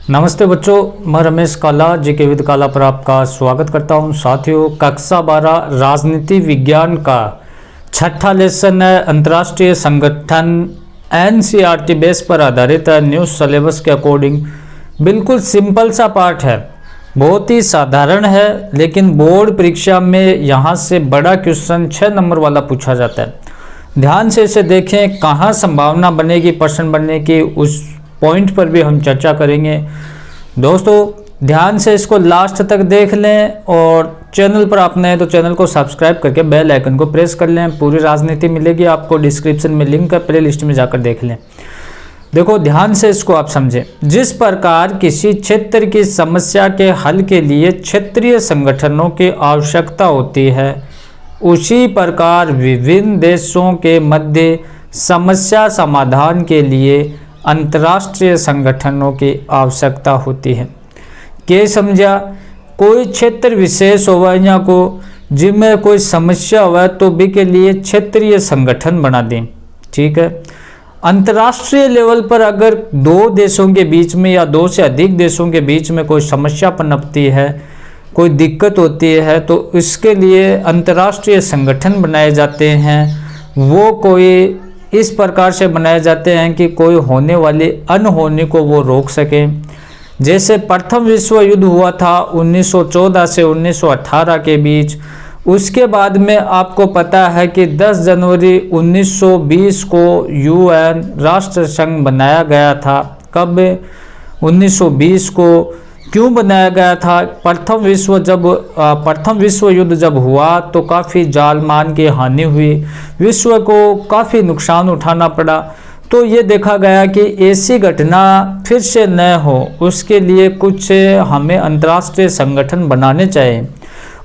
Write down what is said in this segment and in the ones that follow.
नमस्ते बच्चों, मैं रमेश काला जीके विद काला पर आपका स्वागत करता हूं। साथियों, कक्षा 12 राजनीति विज्ञान का छठा लेसन है। अंतर्राष्ट्रीय संगठन एनसीईआरटी बेस पर आधारित है। न्यू सिलेबस के अकॉर्डिंग बिल्कुल सिंपल सा पार्ट है, बहुत ही साधारण है, लेकिन बोर्ड परीक्षा में यहाँ से बड़ा क्वेश्चन 6 नंबर वाला पूछा जाता है। ध्यान से इसे देखें, कहाँ संभावना बनेगी प्रश्न बनने की, उस पॉइंट पर भी हम चर्चा करेंगे। दोस्तों ध्यान से इसको लास्ट तक देख लें और चैनल पर आप नए तो चैनल को सब्सक्राइब करके बेल आइकन को प्रेस कर लें। पूरी राजनीति मिलेगी आपको, डिस्क्रिप्शन में लिंक है, प्ले लिस्ट में जाकर देख लें। देखो ध्यान से इसको आप समझें। जिस प्रकार किसी क्षेत्र की समस्या के हल के लिए क्षेत्रीय संगठनों की आवश्यकता होती है, उसी प्रकार विभिन्न देशों के मध्य समस्या समाधान के लिए अंतर्राष्ट्रीय संगठनों की आवश्यकता होती है। क्या समझा? कोई क्षेत्र विशेष होगा या को जिनमें कोई समस्या हुआ तो भी के लिए क्षेत्रीय संगठन बना दें। ठीक है। अंतर्राष्ट्रीय लेवल पर अगर दो देशों के बीच में या दो से अधिक देशों के बीच में कोई समस्या पनपती है, कोई दिक्कत होती है, तो इसके लिए अंतर्राष्ट्रीय संगठन बनाए जाते हैं। वो कोई इस प्रकार से बनाए जाते हैं कि कोई होने वाली अनहोनी को वो रोक सकें। जैसे प्रथम विश्व युद्ध हुआ था 1914 से 1918 के बीच। उसके बाद में आपको पता है कि 10 जनवरी 1920 को यूएन राष्ट्र संघ बनाया गया था। कब? 1920 को। क्यों बनाया गया था? प्रथम विश्व युद्ध जब हुआ तो काफ़ी जान माल की हानि हुई, विश्व को काफ़ी नुकसान उठाना पड़ा। तो ये देखा गया कि ऐसी घटना फिर से न हो, उसके लिए कुछ हमें अंतर्राष्ट्रीय संगठन बनाने चाहिए।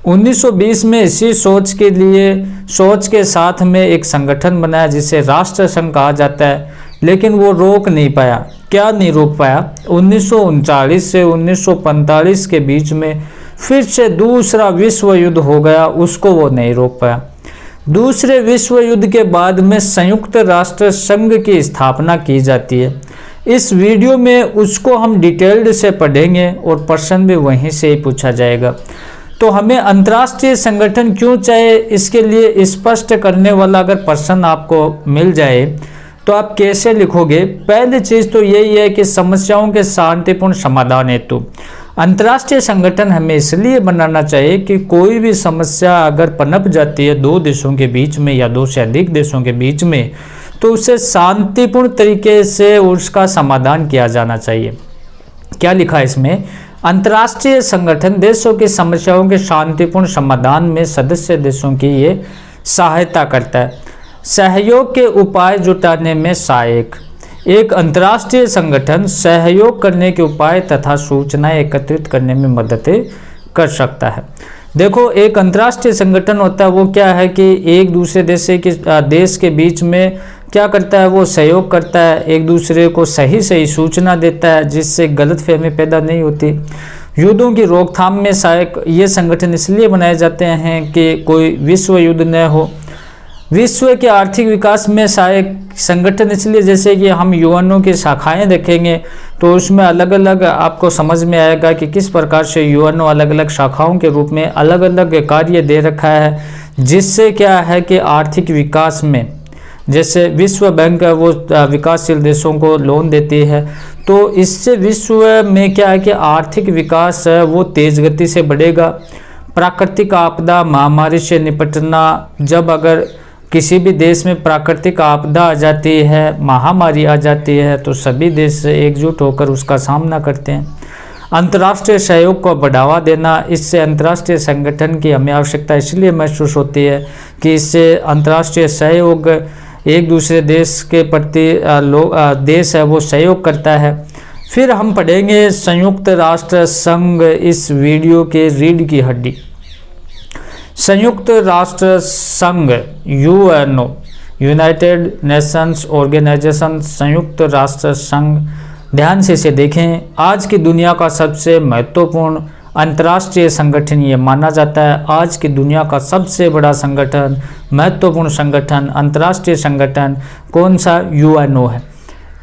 1920 में इसी सोच के साथ में एक संगठन बनाया जिसे राष्ट्र संघ कहा जाता है, लेकिन वो रोक नहीं पाया। क्या नहीं रोक पाया? 1939 से 1945 के बीच में फिर से दूसरा विश्व युद्ध हो गया, उसको वो नहीं रोक पाया। दूसरे विश्व युद्ध के बाद में संयुक्त राष्ट्र संघ की स्थापना की जाती है। इस वीडियो में उसको हम डिटेल्ड से पढ़ेंगे और प्रश्न भी वहीं से ही पूछा जाएगा। तो हमें अंतर्राष्ट्रीय संगठन क्यों चाहिए, इसके लिए स्पष्ट करने वाला अगर प्रश्न आपको मिल जाए तो आप कैसे लिखोगे? पहली चीज़ तो यही है कि समस्याओं के शांतिपूर्ण समाधान हेतु अंतर्राष्ट्रीय संगठन हमें इसलिए बनाना चाहिए कि कोई भी समस्या अगर पनप जाती है दो देशों के बीच में या दो से अधिक देशों के बीच में, तो उसे शांतिपूर्ण तरीके से उसका समाधान किया जाना चाहिए। क्या लिखा है इसमें? अंतर्राष्ट्रीय संगठन देशों की समस्याओं के शांतिपूर्ण समाधान में सदस्य देशों की ये सहायता करता है। सहयोग के उपाय जुटाने में सहायक। एक अंतर्राष्ट्रीय संगठन सहयोग करने के उपाय तथा सूचनाएं एकत्रित करने में मदद कर सकता है। देखो, एक अंतर्राष्ट्रीय संगठन होता है वो क्या है कि एक दूसरे देश के बीच में क्या करता है, वो सहयोग करता है, एक दूसरे को सही सूचना देता है, जिससे गलतफहमी पैदा नहीं होती। युद्धों की रोकथाम में सहायक ये संगठन इसलिए बनाए जाते हैं कि कोई विश्व युद्ध न हो। विश्व के आर्थिक विकास में सहायक संगठन इसलिए, जैसे कि हम यूएनओ की शाखाएं देखेंगे तो उसमें अलग अलग आपको समझ में आएगा कि किस प्रकार से यूएनओ अलग अलग शाखाओं के रूप में अलग अलग कार्य दे रखा है, जिससे क्या है कि आर्थिक विकास में, जैसे विश्व बैंक है वो विकासशील देशों को लोन देती है, तो इससे विश्व में क्या है कि आर्थिक विकास है वो तेज गति से बढ़ेगा। प्राकृतिक आपदा महामारी से निपटना, जब अगर किसी भी देश में प्राकृतिक आपदा आ जाती है, महामारी आ जाती है, तो सभी देश एकजुट होकर उसका सामना करते हैं। अंतर्राष्ट्रीय सहयोग को बढ़ावा देना, इससे अंतर्राष्ट्रीय संगठन की हमें आवश्यकता इसलिए महसूस होती है कि इससे अंतर्राष्ट्रीय सहयोग एक दूसरे देश के प्रति देश है वो सहयोग करता है। फिर हम पढ़ेंगे संयुक्त राष्ट्र संघ, इस वीडियो के रीढ़ की हड्डी। संयुक्त राष्ट्र संघ यूएनओ, यूनाइटेड नेशंस ऑर्गेनाइजेशन, संयुक्त राष्ट्र संघ। ध्यान से इसे देखें। आज की दुनिया का सबसे महत्वपूर्ण अंतर्राष्ट्रीय संगठन ये माना जाता है। आज की दुनिया का सबसे बड़ा संगठन, महत्वपूर्ण संगठन, अंतर्राष्ट्रीय संगठन कौन सा? यूएनओ है।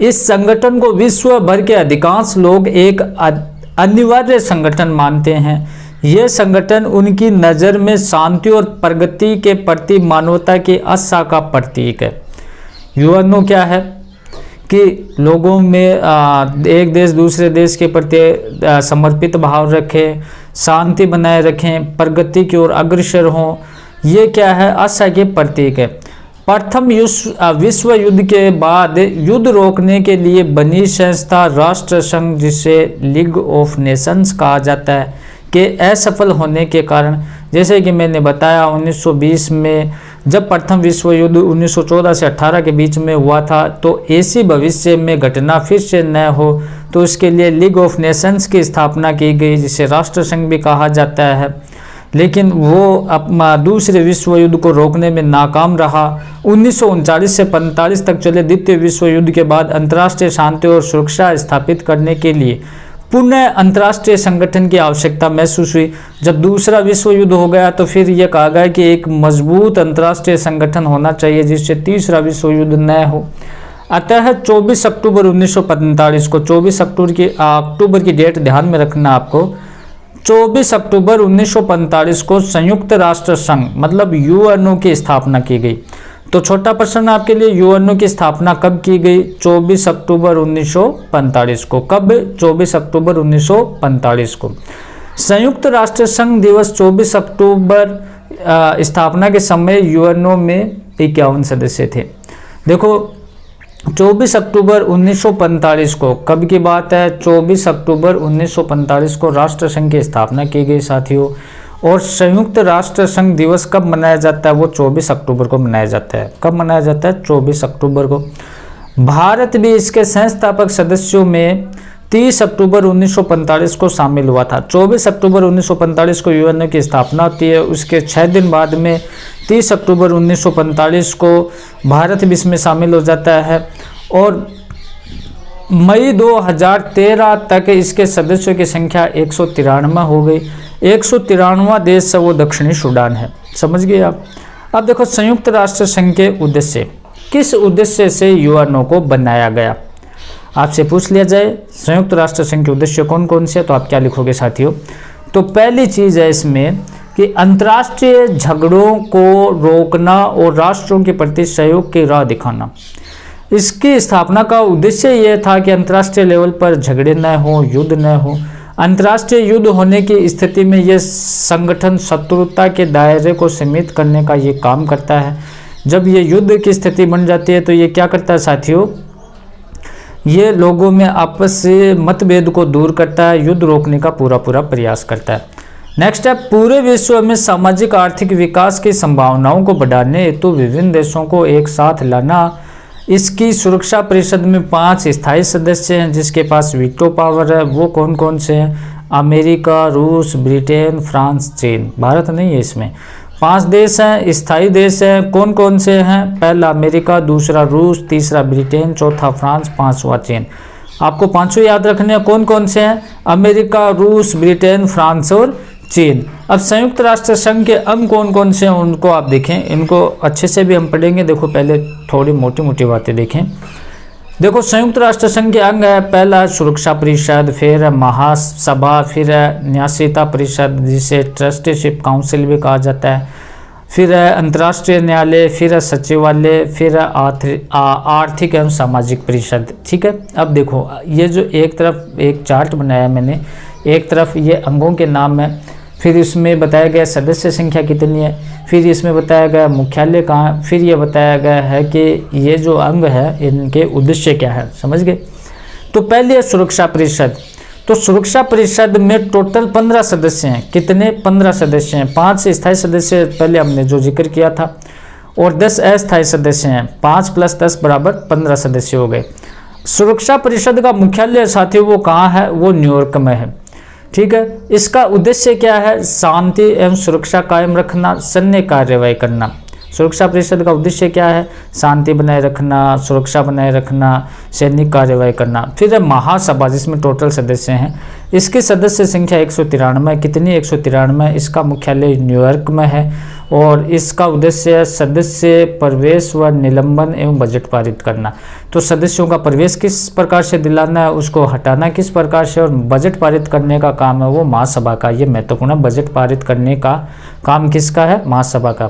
इस संगठन को विश्व भर के अधिकांश लोग एक अनिवार्य संगठन मानते हैं। यह संगठन उनकी नज़र में शांति और प्रगति के प्रति मानवता की आशा का प्रतीक है। यूएनओ क्या है कि लोगों में एक देश दूसरे देश के प्रति समर्पित भाव रखें, शांति बनाए रखें, प्रगति की ओर अग्रसर हों। ये क्या है? आशा के प्रतीक है। प्रथम विश्व युद्ध के बाद युद्ध रोकने के लिए बनी संस्था राष्ट्र संघ, जिसे लीग ऑफ नेशंस कहा जाता है, के असफल होने के कारण, जैसे कि मैंने बताया 1920 में जब प्रथम विश्व युद्ध 1914 से 18 के बीच में हुआ था, तो ऐसी भविष्य में घटना फिर से न हो तो उसके लिए लीग ऑफ नेशंस की स्थापना की गई, जिसे राष्ट्र संघ भी कहा जाता है। लेकिन वो दूसरे विश्व युद्ध को रोकने में नाकाम रहा। 1939 से 45 तक चले द्वितीय विश्व युद्ध के बाद अंतर्राष्ट्रीय शांति और सुरक्षा स्थापित करने के लिए पुनः अंतर्राष्ट्रीय संगठन की आवश्यकता महसूस हुई। जब दूसरा विश्व युद्ध हो गया तो फिर यह कहा गया कि एक मजबूत अंतर्राष्ट्रीय संगठन होना चाहिए जिससे तीसरा विश्व युद्ध न हो। अतः 24 अक्टूबर 1945 को, 24 अक्टूबर की डेट ध्यान में रखना आपको, 24 अक्टूबर 1945 को संयुक्त राष्ट्र संघ मतलब यूएनओ की स्थापना की गई। तो छोटा प्रश्न आपके लिए, यूएनओ की स्थापना कब की गई? 24 अक्टूबर 1945 को। कब? 24 अक्टूबर 1945 को। संयुक्त राष्ट्र संघ दिवस 24 अक्टूबर स्थापना के समय यूएनओ में 51 सदस्य थे। देखो 24 अक्टूबर 1945 को, कब की बात है? 24 अक्टूबर 1945 को राष्ट्र संघ की स्थापना की गई साथियों। और संयुक्त राष्ट्र संघ दिवस कब मनाया जाता है? वो 24 अक्टूबर को मनाया जाता है। कब मनाया जाता है? 24 अक्टूबर को। भारत भी इसके संस्थापक सदस्यों में 30 अक्टूबर 1945 को शामिल हुआ था। 24 अक्टूबर 1945 को यूएनओ की स्थापना होती है। उसके 6 दिन बाद में 30 अक्टूबर 1945 को भारत भी इसमें शामिल हो जाता है। और मई 2013 तक इसके सदस्यों की संख्या 193 हो गई। 193वां देश है वो दक्षिणी सूडान है। समझ गए आप? अब देखो संयुक्त राष्ट्र संघ के उद्देश्य, किस उद्देश्य से यूएनओ को बनाया गया? आपसे पूछ लिया जाए संयुक्त राष्ट्र संघ के उद्देश्य कौन कौन से, तो आप क्या लिखोगे साथियों? तो पहली चीज़ है इसमें कि अंतर्राष्ट्रीय झगड़ों को रोकना और राष्ट्रों के प्रति सहयोग की राह दिखाना। इसकी स्थापना का उद्देश्य यह था कि अंतर्राष्ट्रीय लेवल पर झगड़े न हो, युद्ध न हो। अंतर्राष्ट्रीय युद्ध होने की स्थिति में यह संगठन शत्रुता के दायरे को सीमित करने का ये काम करता है। जब ये युद्ध की स्थिति बन जाती है तो ये क्या करता है साथियों? ये लोगों में आपस से मतभेद को दूर करता है, युद्ध रोकने का पूरा प्रयास करता है। नेक्स्ट है पूरे विश्व में सामाजिक आर्थिक विकास की संभावनाओं को बढ़ाने हेतु विभिन्न देशों को एक साथ लाना। इसकी सुरक्षा परिषद में 5 स्थायी सदस्य हैं जिसके पास वीटो पावर है। वो कौन कौन से हैं? अमेरिका, रूस, ब्रिटेन, फ्रांस, चीन। भारत नहीं है इसमें। 5 देश हैं, स्थायी देश हैं। कौन कौन से हैं? पहला अमेरिका, दूसरा रूस, तीसरा ब्रिटेन, चौथा फ्रांस, 5वां चीन। आपको 5 याद रखने हैं। कौन कौन से हैं? अमेरिका, रूस, ब्रिटेन, फ्रांस और चीन। अब संयुक्त राष्ट्र संघ के अंग कौन कौन से हैं उनको आप देखें, इनको अच्छे से भी हम पढ़ेंगे। देखो पहले थोड़ी मोटी मोटी बातें देखें। देखो संयुक्त राष्ट्र संघ के अंग है, पहला सुरक्षा परिषद, फिर महासभा, फिर न्यायशीलता परिषद जिसे ट्रस्टीशिप काउंसिल भी कहा जाता है, फिर अंतर्राष्ट्रीय न्यायालय, फिर सचिवालय, फिर आर्थिक एवं सामाजिक परिषद। ठीक है। अब देखो ये जो एक तरफ एक चार्ट बनाया मैंने, एक तरफ ये अंगों के नाम है, फिर इसमें बताया गया सदस्य संख्या कितनी है, फिर इसमें बताया गया मुख्यालय कहाँ, फिर ये बताया गया है कि ये जो अंग है इनके उद्देश्य क्या है। समझ गए? तो पहले है सुरक्षा परिषद। तो सुरक्षा परिषद में टोटल 15 सदस्य हैं। कितने? 15 सदस्य हैं। 5 स्थायी सदस्य पहले हमने जो जिक्र किया था और 10 अस्थायी सदस्य हैं। 5 + 10 = 15 सदस्य हो गए। सुरक्षा परिषद का मुख्यालय साथियों वो कहाँ है? वो न्यूयॉर्क में है। ठीक है। इसका उद्देश्य क्या है? शांति एवं सुरक्षा कायम रखना, सैन्य कार्यवाही करना। सुरक्षा परिषद का उद्देश्य क्या है? शांति बनाए रखना, सुरक्षा बनाए रखना, सैनिक कार्यवाही करना। फिर है महासभा जिसमें टोटल सदस्य हैं। इसकी सदस्य संख्या 193। कितनी? 193। इसका मुख्यालय न्यूयॉर्क में है और इसका उद्देश्य है सदस्य प्रवेश व निलंबन एवं बजट पारित करना। तो सदस्यों का प्रवेश किस प्रकार से दिलाना है, उसको हटाना किस प्रकार से, और बजट पारित करने का काम है वो महासभा का। ये महत्वपूर्ण है, बजट पारित करने का काम किसका है, महासभा का।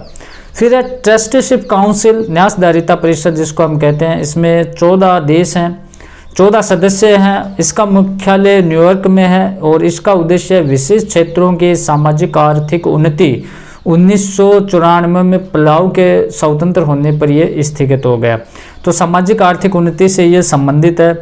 फिर है ट्रस्टीशिप काउंसिल, न्यासधारिता परिषद जिसको हम कहते हैं। इसमें 14 देश हैं, 14 सदस्य हैं। इसका मुख्यालय न्यूयॉर्क में है और इसका उद्देश्य विशिष्ट क्षेत्रों की सामाजिक आर्थिक उन्नति। 1994 में पलाऊ के स्वतंत्र होने पर यह स्थगित हो गया। तो सामाजिक आर्थिक उन्नति से ये संबंधित है।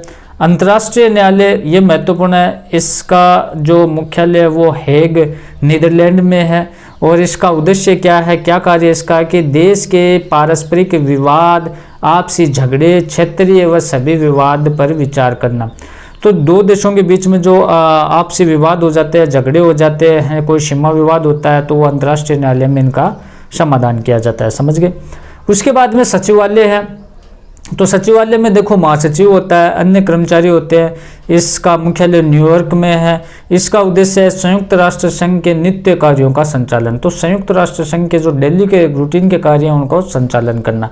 अंतर्राष्ट्रीय न्यायालय ये महत्वपूर्ण है, इसका जो मुख्यालय है वो हेग नीदरलैंड में है और इसका उद्देश्य क्या है, क्या कार्य इसका, कि देश के पारस्परिक विवाद, आपसी झगड़े, क्षेत्रीय व सभी विवाद पर विचार करना। तो दो देशों के बीच में जो आपसी विवाद हो जाते हैं, झगड़े हो जाते हैं, कोई सीमा विवाद होता है तो वो अंतर्राष्ट्रीय न्यायालय में इनका समाधान किया जाता है, समझ गए। उसके बाद में सचिवालय है। तो सचिवालय में देखो महासचिव होता है, अन्य कर्मचारी होते हैं। इसका मुख्यालय न्यूयॉर्क में है। इसका उद्देश्य है संयुक्त राष्ट्र संघ के नित्य कार्यों का संचालन। तो संयुक्त राष्ट्र संघ के जो दिल्ली के रूटीन के कार्य हैं उनको संचालन करना।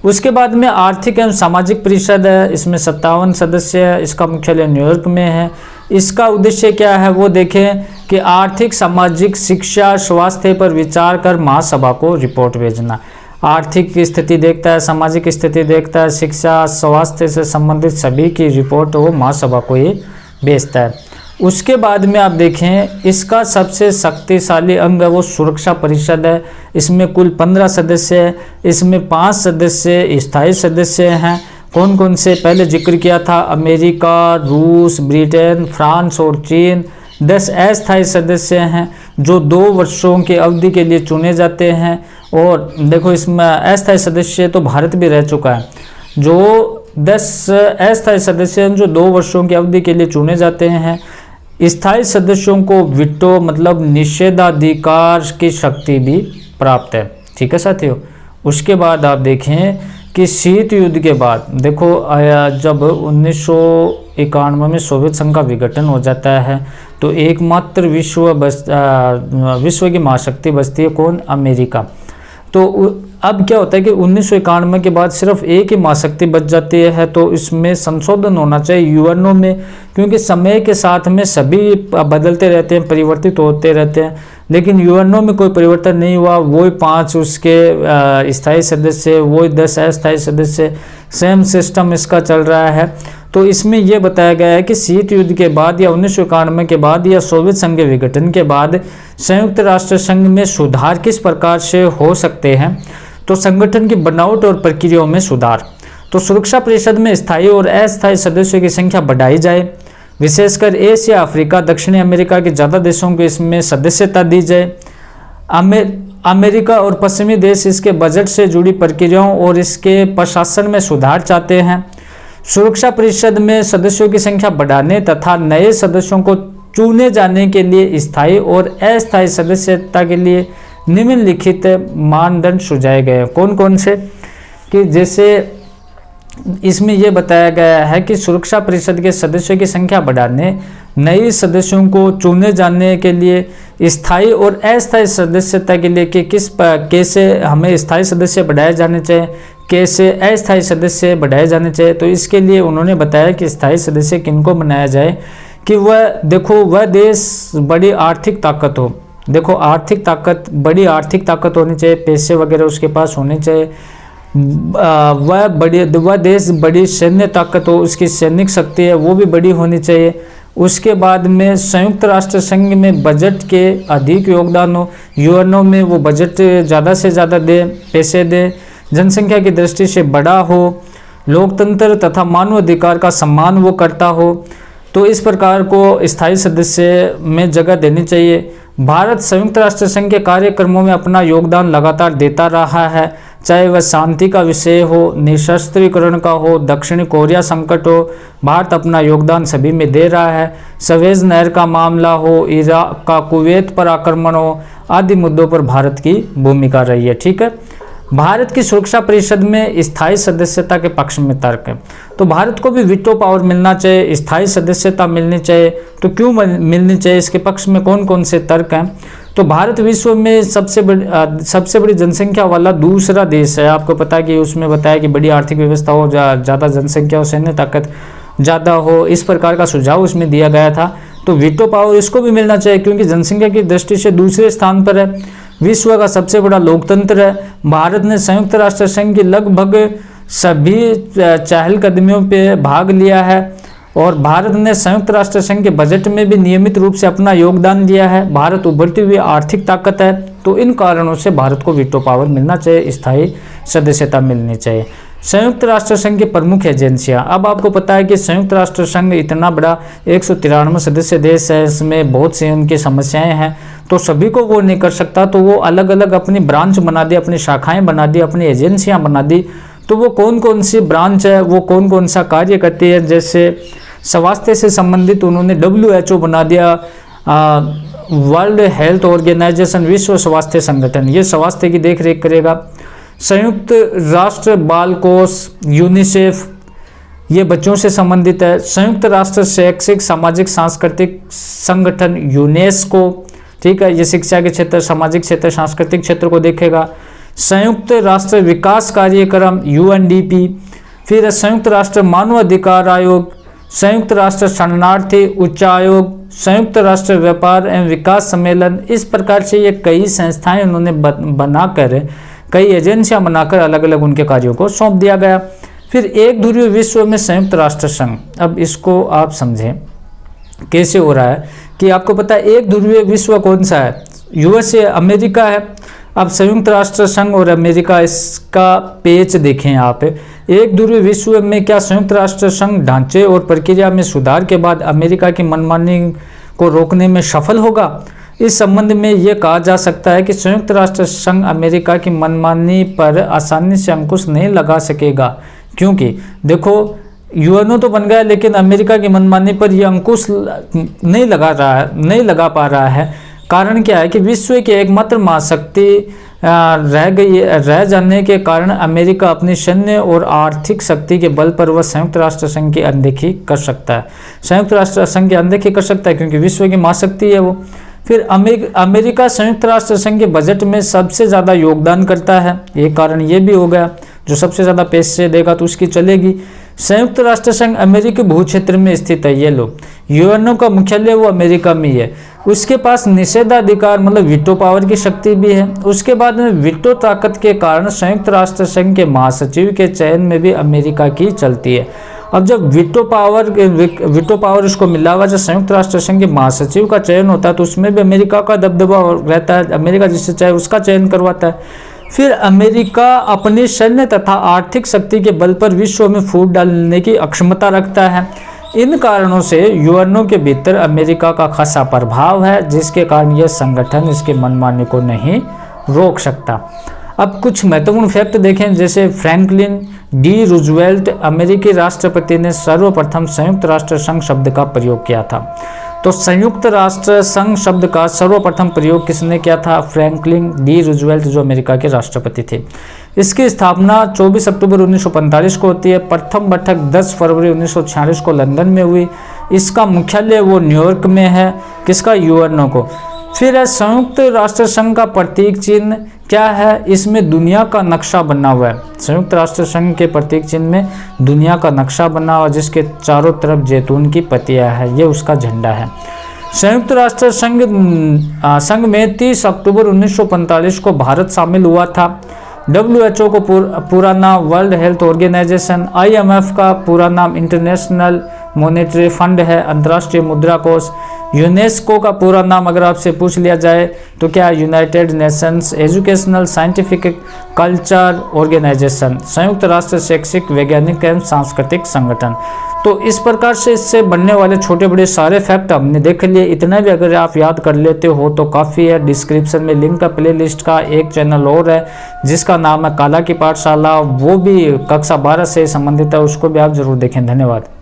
उसके बाद में आर्थिक एवं सामाजिक परिषद है, इसमें 57 सदस्य है। इसका मुख्यालय न्यूयॉर्क में है। इसका उद्देश्य क्या है वो देखें कि आर्थिक, सामाजिक, शिक्षा, स्वास्थ्य पर विचार कर महासभा को रिपोर्ट भेजना। आर्थिक स्थिति देखता है, सामाजिक स्थिति देखता है, शिक्षा, स्वास्थ्य से संबंधित सभी की रिपोर्ट वो महासभा को ये भेजता है। उसके बाद में आप देखें इसका सबसे शक्तिशाली अंग है वो सुरक्षा परिषद है। इसमें कुल 15 सदस्य है। इसमें 5 सदस्य स्थायी सदस्य हैं। कौन कौन से पहले जिक्र किया था, अमेरिका, रूस, ब्रिटेन, फ्रांस और चीन। 10 अस्थायी सदस्य हैं जो 2 वर्षों की अवधि के लिए चुने जाते हैं। और देखो इसमें अस्थायी सदस्य तो भारत भी रह चुका है। जो 10 अस्थायी सदस्य हैं जो 2 वर्षों की अवधि के लिए चुने जाते हैं। स्थायी सदस्यों को विटो मतलब निषेधाधिकार की शक्ति भी प्राप्त है, ठीक है साथियों। उसके बाद आप देखें कि शीत युद्ध के बाद देखो जब 1991 में सोवियत संघ का विघटन हो जाता है तो एकमात्र विश्व की महाशक्ति बचती है कौन, अमेरिका। तो अब क्या होता है कि 1991 के बाद सिर्फ एक ही महाशक्ति बच जाती है। तो इसमें संशोधन होना चाहिए यूएनओ में, क्योंकि समय के साथ में सभी बदलते रहते हैं, परिवर्तित होते रहते हैं। लेकिन यूएनओ में कोई परिवर्तन नहीं हुआ। वही 5 उसके स्थायी सदस्य, वही 10 अस्थायी सदस्य, सेम सिस्टम इसका चल रहा है। तो इसमें यह बताया गया है कि शीत युद्ध के बाद या 1991 के बाद या सोवियत संघ के विघटन के बाद संयुक्त राष्ट्र संघ में सुधार किस प्रकार से हो सकते हैं। तो संगठन की बनावट और प्रक्रियाओं में सुधार। तो सुरक्षा परिषद में स्थायी और अस्थायी सदस्यों की संख्या बढ़ाई जाए। विशेषकर एशिया, अफ्रीका, दक्षिणी अमेरिका के ज़्यादा देशों को इसमें सदस्यता दी जाए। अमेरिका और पश्चिमी देश इसके बजट से जुड़ी प्रक्रियाओं और इसके प्रशासन में सुधार चाहते हैं। सुरक्षा परिषद में सदस्यों की संख्या बढ़ाने तथा नए सदस्यों को चुने जाने के लिए स्थायी और अस्थायी सदस्यता के लिए निम्नलिखित मानदंड सुझाए गए। कौन कौन से, कि जैसे इसमें यह बताया गया है कि सुरक्षा परिषद के सदस्यों की संख्या बढ़ाने, नए सदस्यों को चुने जाने के लिए, स्थायी और अस्थायी सदस्यता के लिए कि कैसे हमें स्थायी सदस्य बढ़ाए जाने चाहिए, कैसे अस्थायी सदस्य बढ़ाए जाने चाहिए। तो इसके लिए उन्होंने बताया कि स्थायी सदस्य किनको बनाया जाए कि वह देश बड़ी आर्थिक ताकत हो। देखो आर्थिक ताकत, बड़ी आर्थिक ताकत होनी चाहिए, पैसे वगैरह उसके पास होने चाहिए। वह देश बड़ी सैन्य ताकत हो, उसकी सैनिक शक्ति है वो भी बड़ी होनी चाहिए। उसके बाद में संयुक्त राष्ट्र संघ में बजट के अधिक योगदान हो, यूएनओ में वो बजट ज़्यादा से ज़्यादा दे, पैसे दे, जनसंख्या की दृष्टि से बड़ा हो, लोकतंत्र तथा मानव अधिकार का सम्मान वो करता हो। तो इस प्रकार को स्थायी सदस्य में जगह देनी चाहिए। भारत संयुक्त राष्ट्र संघ के कार्यक्रमों में अपना योगदान लगातार देता रहा है, चाहे वह शांति का विषय हो, निशस्त्रीकरण का हो, दक्षिण कोरिया संकट हो, भारत अपना योगदान सभी में दे रहा है। सवेज नहर का मामला हो, इराक का कुवैत पर आक्रमण हो, आदि मुद्दों पर भारत की भूमिका रही है, ठीक है। भारत की सुरक्षा परिषद में स्थायी सदस्यता के पक्ष में तर्क है। तो भारत को भी वीटो पावर मिलना चाहिए, स्थायी सदस्यता मिलनी चाहिए। तो क्यों मिलनी चाहिए, इसके पक्ष में कौन कौन से तर्क हैं। तो भारत विश्व में सबसे बड़ी जनसंख्या वाला दूसरा देश है। आपको पता है कि उसमें बताया कि बड़ी आर्थिक व्यवस्था हो, ज़्यादा जनसंख्या हो, सैन्य ताकत ज़्यादा हो, इस प्रकार का सुझाव उसमें दिया गया था। तो वीटो पावर इसको भी मिलना चाहिए क्योंकि जनसंख्या की दृष्टि से दूसरे स्थान पर है, विश्व का सबसे बड़ा लोकतंत्र है। भारत ने संयुक्त राष्ट्र संघ की लगभग सभी चहलकदमियों पे भाग लिया है और भारत ने संयुक्त राष्ट्र संघ के बजट में भी नियमित रूप से अपना योगदान दिया है। भारत उभरती हुई आर्थिक ताकत है, तो इन कारणों से भारत को वीटो पावर मिलना चाहिए, स्थायी सदस्यता मिलनी चाहिए। संयुक्त राष्ट्र संघ की प्रमुख एजेंसियां, अब आपको पता है कि संयुक्त राष्ट्र संघ इतना बड़ा 193 सदस्य देश है, इसमें बहुत सी उनकी समस्याएं हैं, तो सभी को वो नहीं कर सकता, तो वो अलग अलग अपनी ब्रांच बना दी, अपनी शाखाएं बना दी, अपनी एजेंसियां बना दी। तो वो कौन कौन सी ब्रांच है, वो कौन कौन सा कार्य करती है, जैसे स्वास्थ्य से संबंधित उन्होंने WHO बना दिया, वर्ल्ड हेल्थ ऑर्गेनाइजेशन, विश्व स्वास्थ्य संगठन, ये स्वास्थ्य की देखरेख करेगा। संयुक्त राष्ट्र बाल कोष यूनिसेफ, ये बच्चों से संबंधित है। संयुक्त राष्ट्र शैक्षिक सामाजिक सांस्कृतिक संगठन यूनेस्को, ठीक है, ये शिक्षा के क्षेत्र, सामाजिक क्षेत्र, सांस्कृतिक क्षेत्र को देखेगा। संयुक्त राष्ट्र विकास कार्यक्रम UNDP, फिर संयुक्त राष्ट्र मानवाधिकार आयोग, संयुक्त राष्ट्र शरणार्थी उच्चायोग, संयुक्त राष्ट्र व्यापार एवं विकास सम्मेलन। इस प्रकार से ये कई संस्थाएं उन्होंने बनाकर, कई एजेंसियां बनाकर अलग अलग उनके कार्यों को सौंप दिया गया। फिर एक ध्रुवीय विश्व में संयुक्त राष्ट्र संघ, अब इसको आप समझें कैसे हो रहा है कि आपको पता है एक ध्रुवीय विश्व कौन सा है, USA, अमेरिका है। अब संयुक्त राष्ट्र संघ और अमेरिका, इसका पेच देखें आप। एक ध्रुवीय विश्व में क्या संयुक्त राष्ट्र संघ ढांचे और प्रक्रिया में सुधार के बाद अमेरिका की मनमानी को रोकने में सफल होगा? इस संबंध में यह कहा जा सकता है कि संयुक्त राष्ट्र संघ अमेरिका की मनमानी पर आसानी से अंकुश नहीं लगा सकेगा, क्योंकि देखो UNO तो बन गया लेकिन अमेरिका की मनमानी पर यह अंकुश नहीं लगा पा रहा है। कारण क्या है कि विश्व की एकमात्र महाशक्ति रह जाने के कारण अमेरिका अपनी सैन्य और आर्थिक शक्ति के बल पर वह संयुक्त राष्ट्र संघ की अनदेखी कर सकता है। संयुक्त राष्ट्र संघ की अनदेखी कर सकता है क्योंकि विश्व की महाशक्ति है वो। फिर अमेरिका संयुक्त राष्ट्र संघ के बजट में सबसे ज़्यादा योगदान करता है, एक कारण ये भी हो गया, जो सबसे ज़्यादा पैसे देगा तो उसकी चलेगी। संयुक्त राष्ट्र संघ अमेरिकी भूक्षेत्र में स्थित है, ये लो UNO का मुख्यालय वो अमेरिका में ही है। उसके पास निषेधाधिकार मतलब वीटो पावर की शक्ति भी है। उसके बाद में वीटो ताकत के कारण संयुक्त राष्ट्र संघ के महासचिव के चयन में भी अमेरिका की चलती है। अब जब वीटो पावर उसको मिला हुआ, जब संयुक्त राष्ट्र संघ के महासचिव का चयन होता है तो उसमें भी अमेरिका का दबदबा रहता है, अमेरिका जिससे चाहे उसका चयन करवाता है। फिर अमेरिका अपनी सैन्य तथा आर्थिक शक्ति के बल पर विश्व में फूट डालने की अक्षमता रखता है। इन कारणों से UNO के भीतर अमेरिका का खासा प्रभाव है, जिसके कारण यह संगठन इसके मनमानी को नहीं रोक सकता। अब कुछ महत्वपूर्ण फैक्ट देखें, जैसे फ्रैंकलिन डी रूजवेल्ट अमेरिकी राष्ट्रपति ने सर्वप्रथम संयुक्त राष्ट्र संघ शब्द का प्रयोग किया था। तो संयुक्त राष्ट्र संघ शब्द का सर्वप्रथम प्रयोग किसने किया था? फ्रैंकलिन डी रूजवेल्ट, जो अमेरिका के राष्ट्रपति थे। इसकी स्थापना 24 अक्टूबर 1945 को होती है। प्रथम बैठक 10 फरवरी 1946 को लंदन में हुई। इसका मुख्यालय वो न्यूयॉर्क में है, किसका? UNO को। फिर संयुक्त राष्ट्र संघ का प्रतीक चिन्ह क्या है? इसमें दुनिया का नक्शा बना हुआ है। संयुक्त राष्ट्र संघ के प्रतीक चिन्ह में दुनिया का नक्शा बना हुआ, जिसके चारों तरफ जैतून की पत्तियां है, ये उसका झंडा है। संयुक्त राष्ट्र संघ में 30 अक्टूबर 1945 को भारत शामिल हुआ था। WHO को पूरा नाम वर्ल्ड हेल्थ ऑर्गेनाइजेशन, IMF का पूरा नाम इंटरनेशनल मॉनेटरी फंड है, अंतर्राष्ट्रीय मुद्रा कोष। यूनेस्को का पूरा नाम अगर आपसे पूछ लिया जाए तो क्या? United Nations Educational Scientific Culture Organization, संयुक्त राष्ट्र शैक्षिक वैज्ञानिक एवं सांस्कृतिक संगठन। तो इस प्रकार से इससे बनने वाले छोटे बड़े सारे फैक्ट हमने देख लिए। इतना भी अगर आप याद कर लेते हो तो काफ़ी है। डिस्क्रिप्शन में लिंक है प्लेलिस्ट का, एक चैनल और है जिसका नाम है काला की पाठशाला, वो भी कक्षा 12 से संबंधित है, उसको भी आप जरूर देखें। धन्यवाद।